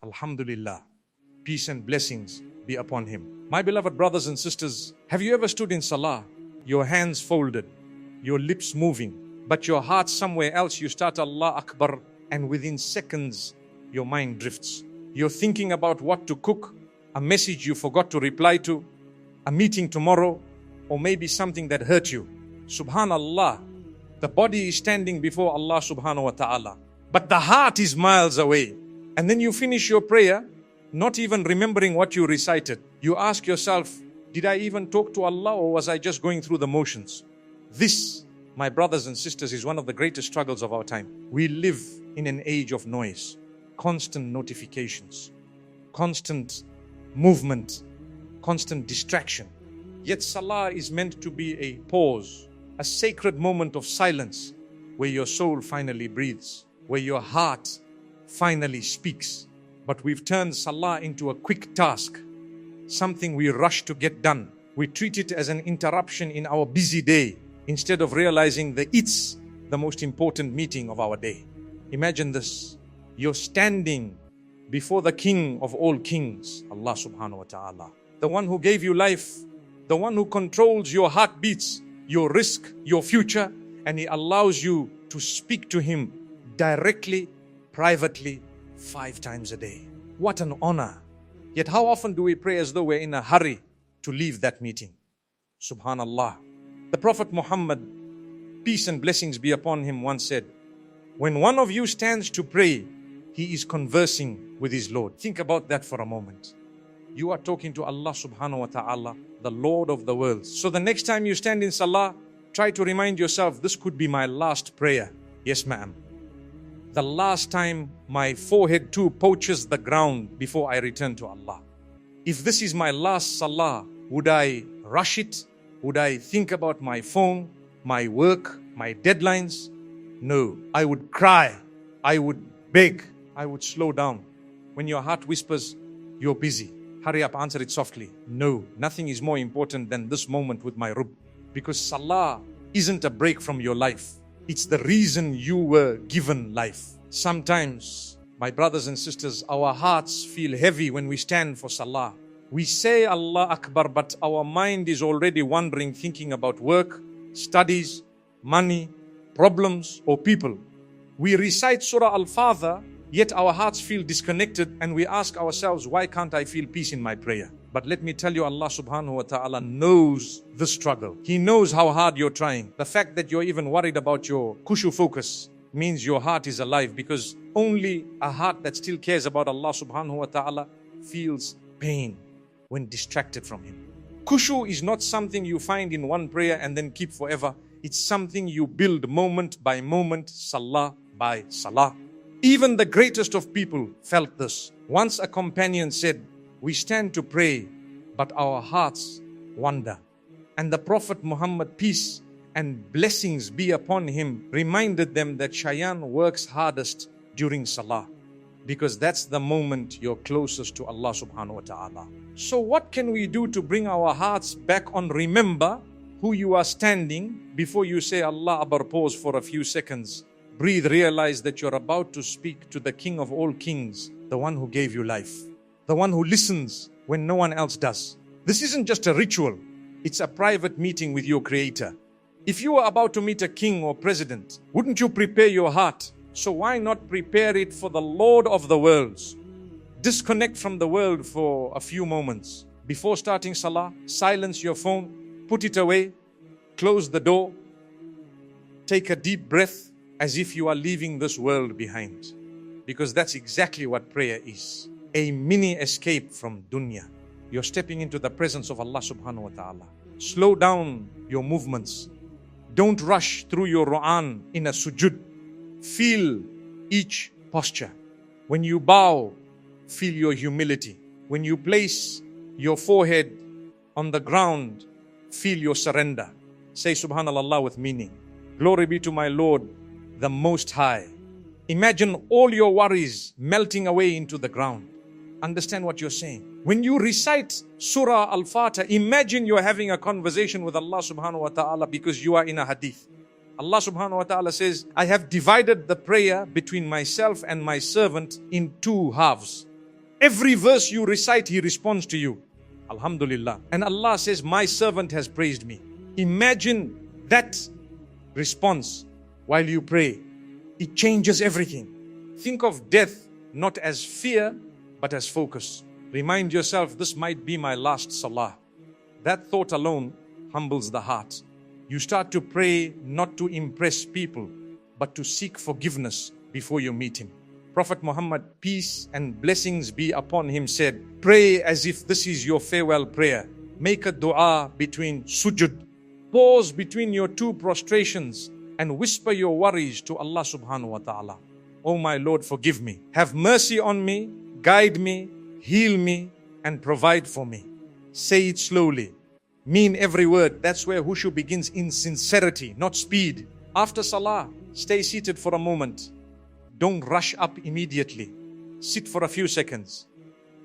Alhamdulillah, peace and blessings be upon him. My beloved brothers and sisters, have you ever stood in Salah, your hands folded, your lips moving, but your heart somewhere else? You start Allah Akbar, and within seconds, your mind drifts. You're thinking about what to cook, a message you forgot to reply to, a meeting tomorrow, or maybe something that hurt you. Subhanallah, the body is standing before Allah subhanahu wa ta'ala, but the heart is miles away. And then you finish your prayer, not even remembering what you recited. You ask yourself, did I even talk to Allah, or was I just going through the motions? This, my brothers and sisters, is one of the greatest struggles of our time. We live in an age of noise, constant notifications, constant movement, constant distraction. Yet Salah is meant to be a pause, a sacred moment of silence where your soul finally breathes, where your heart finally speaks. But we've turned Salah into a quick task, something we rush to get done. We treat it as an interruption in our busy day instead of realizing that it's the most important meeting of our day. Imagine this. You're standing before the King of all kings, Allah subhanahu wa ta'ala, the one who gave you life, the one who controls your heartbeats, your risk, your future, and He allows you to speak to Him directly, privately, 5 times a day. What an honor. Yet how often do we pray as though we're in a hurry to leave that meeting? Subhanallah. The Prophet Muhammad, peace and blessings be upon him, once said, when one of you stands to pray, he is conversing with his Lord. Think about that for a moment. You are talking to Allah subhanahu wa ta'ala, the Lord of the worlds. So the next time you stand in Salah, try to remind yourself, this could be my last prayer. Yes, ma'am. The last time my forehead too poaches the ground before I return to Allah. If this is my last Salah, would I rush it? Would I think about my phone, my work, my deadlines? No, I would cry. I would beg. I would slow down. When your heart whispers, you're busy, hurry up, answer it softly. No, nothing is more important than this moment with my Rabb. Because Salah isn't a break from your life. It's the reason you were given life. Sometimes, my brothers and sisters, our hearts feel heavy when we stand for Salah. We say Allah Akbar, but our mind is already wandering, thinking about work, studies, money, problems, or people. We recite Surah Al-Fatih, yet our hearts feel disconnected, and we ask ourselves, why can't I feel peace in my prayer? But let me tell you, Allah subhanahu wa ta'ala knows the struggle. He knows how hard you're trying. The fact that you're even worried about your Khushu focus means your heart is alive, because only a heart that still cares about Allah subhanahu wa ta'ala feels pain when distracted from Him. Khushu is not something you find in one prayer and then keep forever. It's something you build moment by moment, salah by salah. Even the greatest of people felt this. Once a companion said, we stand to pray, but our hearts wander. And the Prophet Muhammad, peace and blessings be upon him, reminded them that Shaytan works hardest during salah, because that's the moment you're closest to Allah subhanahu wa ta'ala. So what can we do to bring our hearts back on? Remember who you are standing before you say Allah Akbar. Pause for a few seconds. Breathe, realize that you're about to speak to the King of all kings, the one who gave you life, the one who listens when no one else does. This isn't just a ritual, it's a private meeting with your Creator. If you were about to meet a king or president, wouldn't you prepare your heart? So why not prepare it for the Lord of the worlds? Disconnect from the world for a few moments. Before starting Salah, silence your phone, put it away, close the door, take a deep breath, as if you are leaving this world behind. Because that's exactly what prayer is. A mini escape from dunya. You're stepping into the presence of Allah subhanahu wa ta'ala. Slow down your movements. Don't rush through your Quran in a sujud. Feel each posture. When you bow, feel your humility. When you place your forehead on the ground, feel your surrender. Say Subhanallah with meaning. Glory be to my Lord, the Most High. Imagine all your worries melting away into the ground. understand what you're saying. When you recite Surah Al-Fatiha, imagine you're having a conversation with Allah subhanahu wa ta'ala because you are in a hadith. Allah subhanahu wa ta'ala says, I have divided the prayer between myself and my servant in two halves. Every verse you recite, he responds to you. Alhamdulillah. And Allah says, my servant has praised me. Imagine that response while you pray. It changes everything. Think of death not as fear, but as focus. Remind yourself, this might be my last salah. That thought alone humbles the heart. You start to pray not to impress people, but to seek forgiveness before you meet him. Prophet Muhammad, peace and blessings be upon him, said, pray as if this is your farewell prayer. Make a dua between sujud. Pause between your two prostrations and whisper your worries to Allah subhanahu wa ta'ala. Oh my Lord, forgive me. Have mercy on me, guide me, heal me, and provide for me. Say it slowly. Mean every word. That's where Khushu begins, in sincerity, not speed. After Salah, stay seated for a moment. Don't rush up immediately. Sit for a few seconds.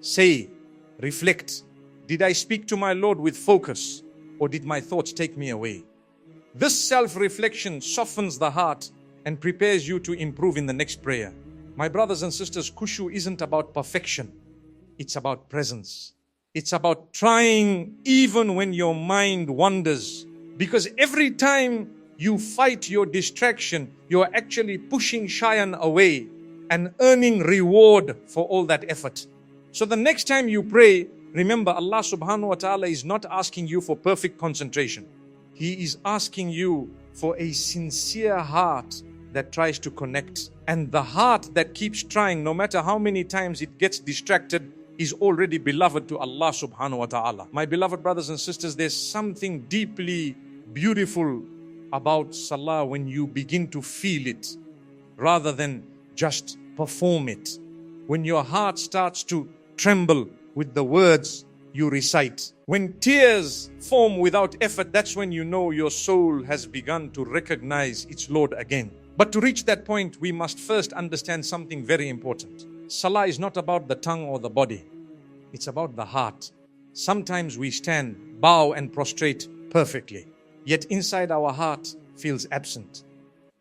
Say, reflect. Did I speak to my Lord with focus, or did my thoughts take me away? This self-reflection softens the heart and prepares you to improve in the next prayer. My brothers and sisters, Khushu isn't about perfection. It's about presence. It's about trying even when your mind wanders. Because every time you fight your distraction, you're actually pushing shaitan away and earning reward for all that effort. So the next time you pray, remember Allah subhanahu wa ta'ala is not asking you for perfect concentration. He is asking you for a sincere heart that tries to connect. And the heart that keeps trying, no matter how many times it gets distracted, is already beloved to Allah subhanahu wa ta'ala. My beloved brothers and sisters, there's something deeply beautiful about Salah when you begin to feel it rather than just perform it. When your heart starts to tremble with the words you recite. When tears form without effort, that's when you know your soul has begun to recognize its Lord again. But to reach that point, we must first understand something very important. Salah is not about the tongue or the body. It's about the heart. Sometimes we stand, bow and prostrate perfectly, yet inside our heart feels absent.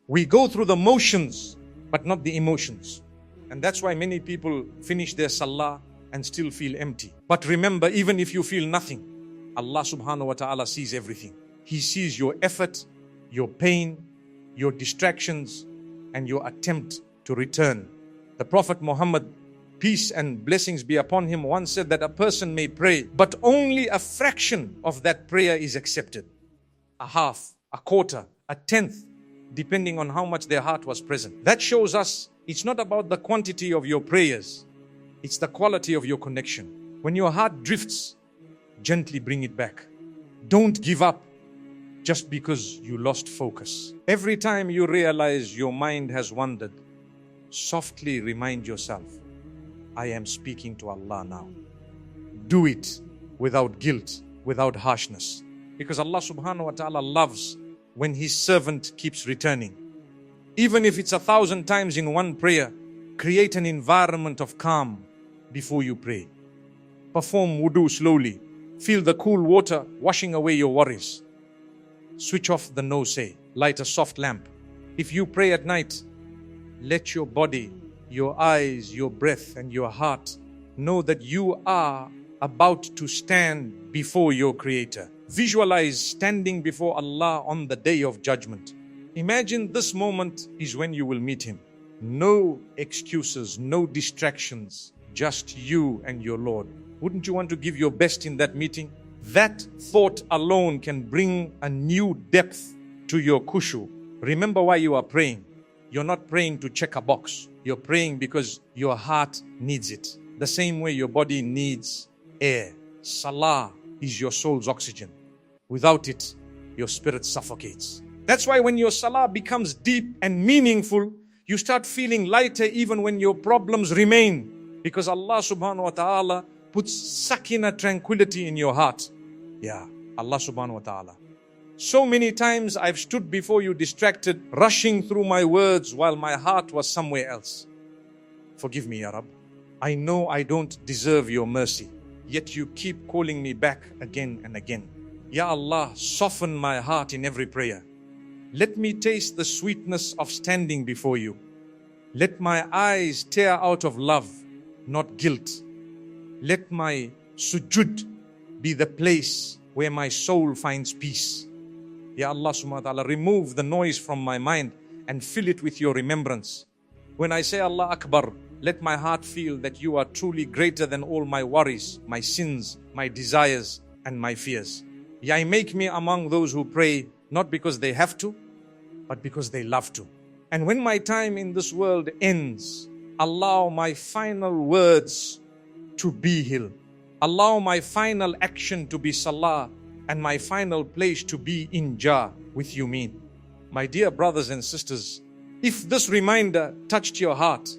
We go through the motions, but not the emotions. And that's why many people finish their Salah and still feel empty. But remember, even if you feel nothing, Allah subhanahu wa ta'ala sees everything. He sees your effort, your pain, your distractions, and your attempt to return. The Prophet Muhammad, peace and blessings be upon him, once said that a person may pray, but only a fraction of that prayer is accepted. A half, a quarter, a tenth, depending on how much their heart was present. That shows us it's not about the quantity of your prayers, it's the quality of your connection. When your heart drifts, gently bring it back. Don't give up just because you lost focus. Every time you realize your mind has wandered, softly remind yourself, I am speaking to Allah now. Do it without guilt, without harshness. Because Allah subhanahu wa ta'ala loves when His servant keeps returning. Even if it's 1,000 times in one prayer, create an environment of calm before you pray. Perform wudu slowly. Feel the cool water washing away your worries. Switch off the no-say. Light a soft lamp. If you pray at night, let your body, your eyes, your breath, and your heart know that you are about to stand before your Creator. Visualize standing before Allah on the day of judgment. Imagine this moment is when you will meet Him. No excuses, no distractions, just you and your Lord. Wouldn't you want to give your best in that meeting? That thought alone can bring a new depth to your khushu. Remember why you are praying. You're not praying to check a box. You're praying because your heart needs it. The same way your body needs air. Salah is your soul's oxygen. Without it, your spirit suffocates. That's why when your salah becomes deep and meaningful, you start feeling lighter even when your problems remain. Because Allah subhanahu wa ta'ala puts sakina, tranquility in your heart. Yeah, Allah subhanahu wa ta'ala. So many times I've stood before you distracted, rushing through my words while my heart was somewhere else. Forgive me, Ya Rab. I know I don't deserve your mercy, yet you keep calling me back again and again. Ya Allah, soften my heart in every prayer. Let me taste the sweetness of standing before you. Let my eyes tear out of love, not guilt. Let my sujud be the place where my soul finds peace. Ya Allah subhanahu wa ta'ala, remove the noise from my mind and fill it with your remembrance. When I say Allah Akbar, let my heart feel that you are truly greater than all my worries, my sins, my desires, and my fears. Ya make me among those who pray not because they have to, but because they love to. And when my time in this world ends, allow my final words to be Hill. Allow my final action to be Salah, and my final place to be in Jah with you mean. My dear brothers and sisters, if this reminder touched your heart,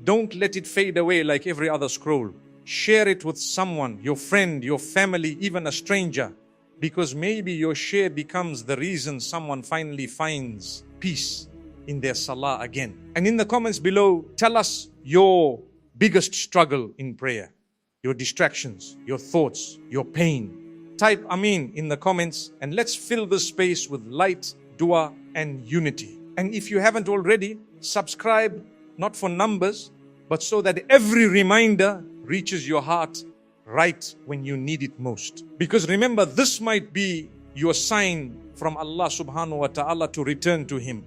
don't let it fade away like every other scroll. Share it with someone, your friend, your family, even a stranger, because maybe your share becomes the reason someone finally finds peace in their Salah again. And in the comments below, tell us your biggest struggle in prayer, your distractions, your thoughts, your pain. Type Ameen in the comments and let's fill this space with light, dua and unity. And if you haven't already, subscribe, not for numbers, but so that every reminder reaches your heart right when you need it most. Because remember, this might be your sign from Allah subhanahu wa ta'ala to return to Him.